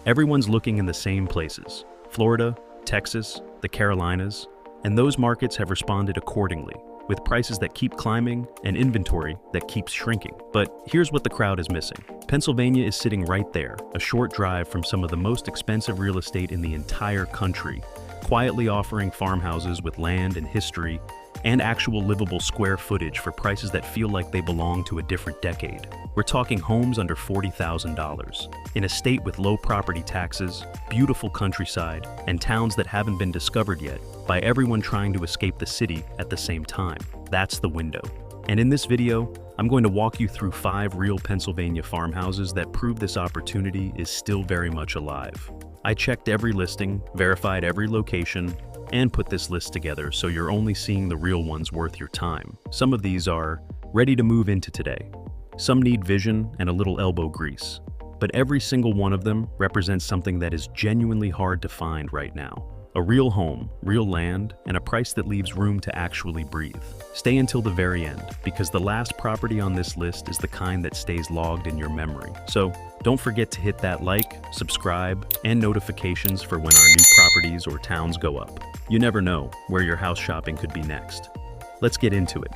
Everyone's looking in the same places: Florida, Texas, the Carolinas, and those markets have responded accordingly, with prices that keep climbing and inventory that keeps shrinking. But here's what the crowd is missing. Pennsylvania is sitting right there, a short drive from some of the most expensive real estate in the entire country, quietly offering farmhouses with land and history and actual livable square footage for prices that feel like they belong to a different decade. We're talking homes under $40,000, in a state with low property taxes, beautiful countryside, and towns that haven't been discovered yet by everyone trying to escape the city at the same time. That's the window. And in this video, I'm going to walk you through 5 real Pennsylvania farmhouses that prove this opportunity is still very much alive. I checked every listing, verified every location, and put this list together so you're only seeing the real ones worth your time. Some of these are ready to move into today. Some need vision and a little elbow grease. But every single one of them represents something that is genuinely hard to find right now. A real home, real land, and a price that leaves room to actually breathe. Stay until the very end, because the last property on this list is the kind that stays logged in your memory. So don't forget to hit that like, subscribe, and notifications for when our new properties or towns go up. You never know where your house shopping could be next. Let's get into it.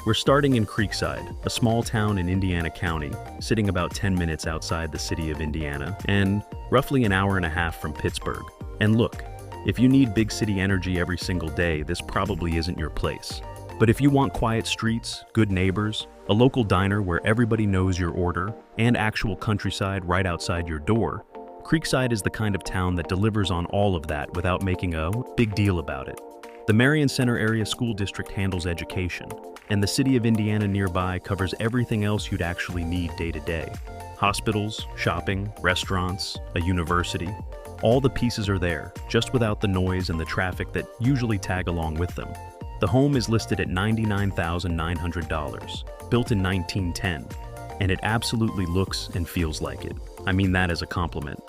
We're starting in Creekside, a small town in Indiana County, sitting about 10 minutes outside the city of Indiana and roughly an hour and a half from Pittsburgh. And look, if you need big city energy every single day, this probably isn't your place. But if you want quiet streets, good neighbors, a local diner where everybody knows your order, and actual countryside right outside your door, Creekside is the kind of town that delivers on all of that without making a big deal about it. The Marion Center Area School District handles education, and the city of Indiana nearby covers everything else you'd actually need day to day. Hospitals, shopping, restaurants, a university. All the pieces are there, just without the noise and the traffic that usually tag along with them. The home is listed at $99,900, built in 1910, and it absolutely looks and feels like it. I mean that as a compliment.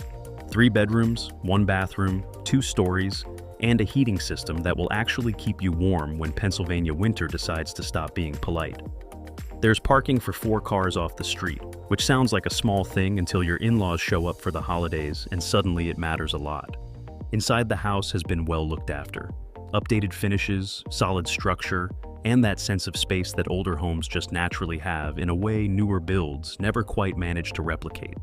3 bedrooms, 1 bathroom, 2 stories, and a heating system that will actually keep you warm when Pennsylvania winter decides to stop being polite. There's parking for 4 cars off the street, which sounds like a small thing until your in-laws show up for the holidays and suddenly it matters a lot. Inside the house has been well looked after. Updated finishes, solid structure, and that sense of space that older homes just naturally have in a way newer builds never quite manage to replicate.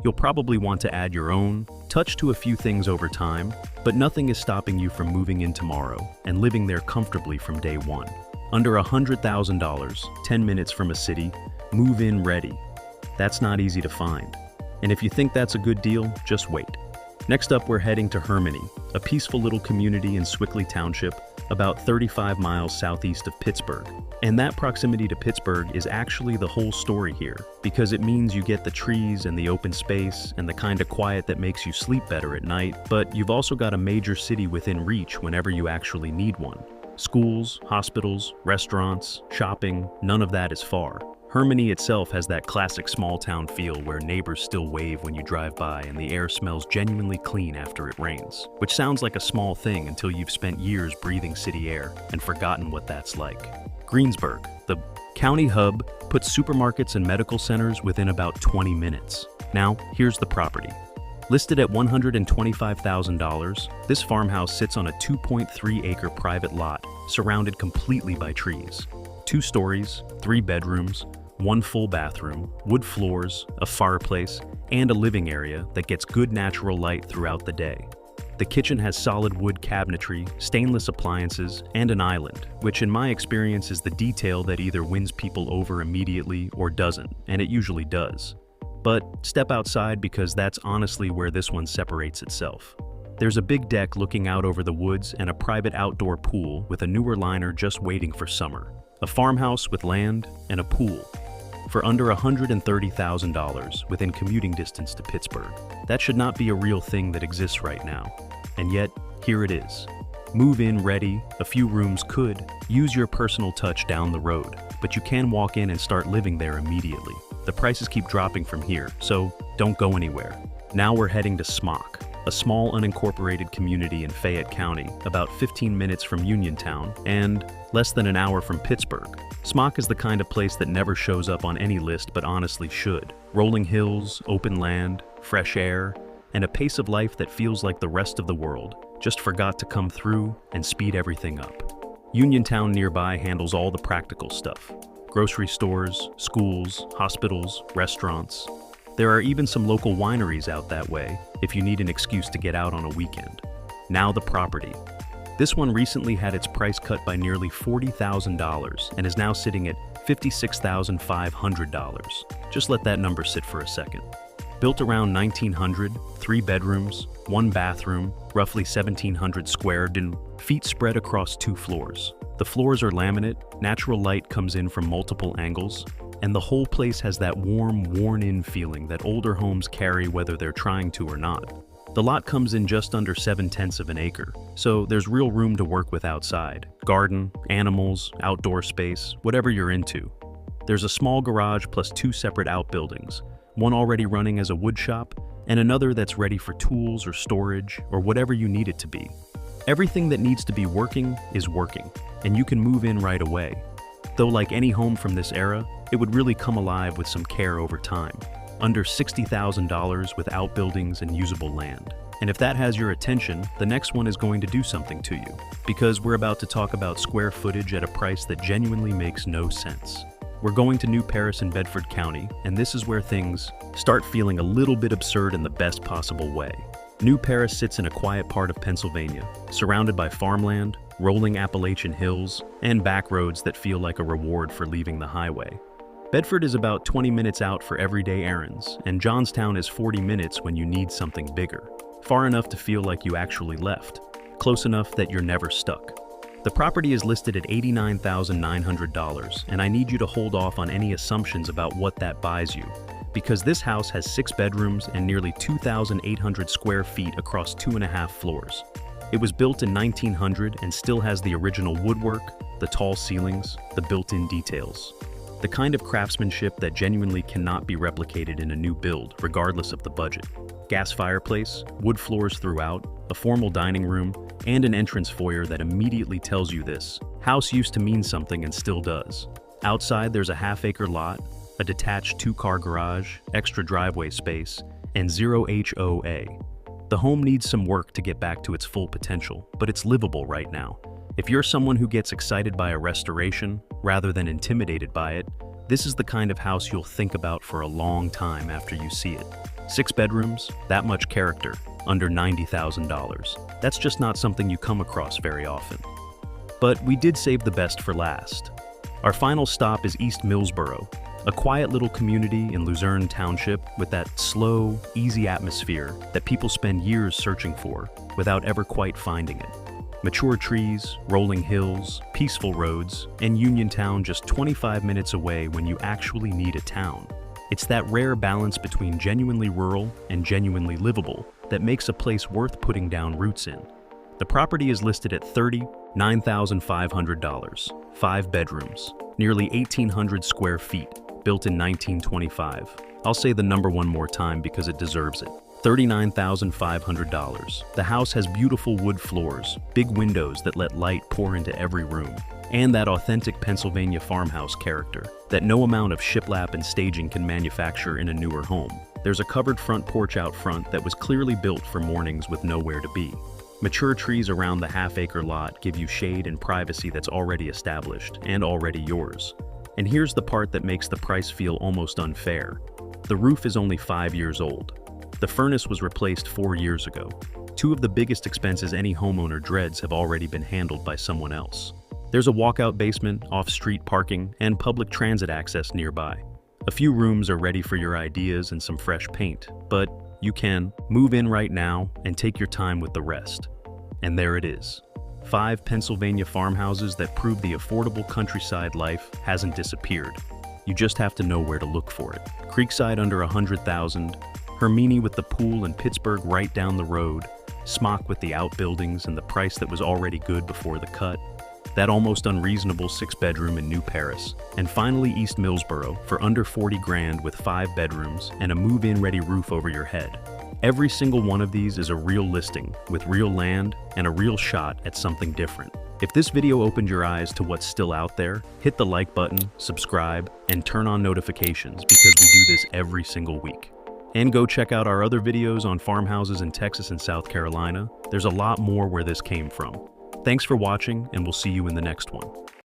You'll probably want to add your own touch to a few things over time, but nothing is stopping you from moving in tomorrow and living there comfortably from day one. Under $100,000, 10 minutes from a city, move-in ready. That's not easy to find. And if you think that's a good deal, just wait. Next up, we're heading to Herminie, a peaceful little community in Swickley Township, about 35 miles southeast of Pittsburgh. And that proximity to Pittsburgh is actually the whole story here, because it means you get the trees and the open space and the kind of quiet that makes you sleep better at night, but you've also got a major city within reach whenever you actually need one. Schools, hospitals, restaurants, shopping, none of that is far. Herminie itself has that classic small-town feel where neighbors still wave when you drive by and the air smells genuinely clean after it rains, which sounds like a small thing until you've spent years breathing city air and forgotten what that's like. Greensburg, the county hub, puts supermarkets and medical centers within about 20 minutes. Now, here's the property. Listed at $125,000, this farmhouse sits on a 2.3-acre private lot surrounded completely by trees. 2 stories, 3 bedrooms, 1 full bathroom, wood floors, a fireplace, and a living area that gets good natural light throughout the day. The kitchen has solid wood cabinetry, stainless appliances, and an island, which in my experience is the detail that either wins people over immediately or doesn't, and it usually does. But step outside because that's honestly where this one separates itself. There's a big deck looking out over the woods and a private outdoor pool with a newer liner just waiting for summer. A farmhouse with land and a pool for under $130,000 within commuting distance to Pittsburgh. That should not be a real thing that exists right now. And yet, here it is. Move-in ready, a few rooms could use your personal touch down the road, but you can walk in and start living there immediately. The prices keep dropping from here, so don't go anywhere. Now we're heading to Smock, a small unincorporated community in Fayette County, about 15 minutes from Uniontown and less than an hour from Pittsburgh. Smock is the kind of place that never shows up on any list but honestly should. Rolling hills, open land, fresh air, and a pace of life that feels like the rest of the world just forgot to come through and speed everything up. Uniontown nearby handles all the practical stuff. Grocery stores, schools, hospitals, restaurants. There are even some local wineries out that way if you need an excuse to get out on a weekend. Now the property. This one recently had its price cut by nearly $40,000 and is now sitting at $56,500. Just let that number sit for a second. Built around 1900, 3 bedrooms, 1 bathroom, roughly 1,700 square feet spread across 2 floors. The floors are laminate, natural light comes in from multiple angles, and the whole place has that warm, worn-in feeling that older homes carry whether they're trying to or not. The lot comes in just under 7/10 of an acre, so there's real room to work with outside. Garden, animals, outdoor space, whatever you're into. There's a small garage plus 2 separate outbuildings, one already running as a wood shop, and another that's ready for tools or storage or whatever you need it to be. Everything that needs to be working is working, and you can move in right away. Though like any home from this era, it would really come alive with some care over time. Under $60,000 with outbuildings and usable land. And if that has your attention, the next one is going to do something to you, because we're about to talk about square footage at a price that genuinely makes no sense. We're going to New Paris in Bedford County, and this is where things start feeling a little bit absurd in the best possible way. New Paris sits in a quiet part of Pennsylvania, surrounded by farmland, rolling Appalachian hills, and back roads that feel like a reward for leaving the highway. Bedford is about 20 minutes out for everyday errands, and Johnstown is 40 minutes when you need something bigger. Far enough to feel like you actually left, close enough that you're never stuck. The property is listed at $89,900, and I need you to hold off on any assumptions about what that buys you, because this house has 6 bedrooms and nearly 2,800 square feet across 2.5 floors. It was built in 1900 and still has the original woodwork, the tall ceilings, the built-in details. The kind of craftsmanship that genuinely cannot be replicated in a new build, regardless of the budget. Gas fireplace, wood floors throughout, a formal dining room, and an entrance foyer that immediately tells you this house used to mean something and still does. Outside, there's a half-acre lot, a detached 2-car garage, extra driveway space, and 0 HOA. The home needs some work to get back to its full potential, but it's livable right now. If you're someone who gets excited by a restoration, rather than intimidated by it, this is the kind of house you'll think about for a long time after you see it. 6 bedrooms, that much character, under $90,000. That's just not something you come across very often. But we did save the best for last. Our final stop is East Millsboro, a quiet little community in Luzerne Township with that slow, easy atmosphere that people spend years searching for without ever quite finding it. Mature trees, rolling hills, peaceful roads, and Uniontown just 25 minutes away when you actually need a town. It's that rare balance between genuinely rural and genuinely livable that makes a place worth putting down roots in. The property is listed at $39,500, 5 bedrooms, nearly 1,800 square feet, built in 1925. I'll say the number one more time because it deserves it. $39,500. The house has beautiful wood floors, big windows that let light pour into every room, and that authentic Pennsylvania farmhouse character that no amount of shiplap and staging can manufacture in a newer home. There's a covered front porch out front that was clearly built for mornings with nowhere to be. Mature trees around the half-acre lot give you shade and privacy that's already established and already yours. And here's the part that makes the price feel almost unfair. The roof is only 5 years old. The furnace was replaced 4 years ago. 2 of the biggest expenses any homeowner dreads have already been handled by someone else. There's a walkout basement, off-street parking, and public transit access nearby. A few rooms are ready for your ideas and some fresh paint, but you can move in right now and take your time with the rest. And there it is. 5 Pennsylvania farmhouses that prove the affordable countryside life hasn't disappeared. You just have to know where to look for it. Creekside under $100,000, Herminie with the pool and Pittsburgh right down the road, Smock with the outbuildings and the price that was already good before the cut, that almost unreasonable 6-bedroom in New Paris, and finally East Millsboro for under 40 grand with 5 bedrooms and a move-in ready roof over your head. Every single one of these is a real listing with real land and a real shot at something different. If this video opened your eyes to what's still out there, hit the like button, subscribe, and turn on notifications because we do this every single week. And go check out our other videos on farmhouses in Texas and South Carolina. There's a lot more where this came from. Thanks for watching, and we'll see you in the next one.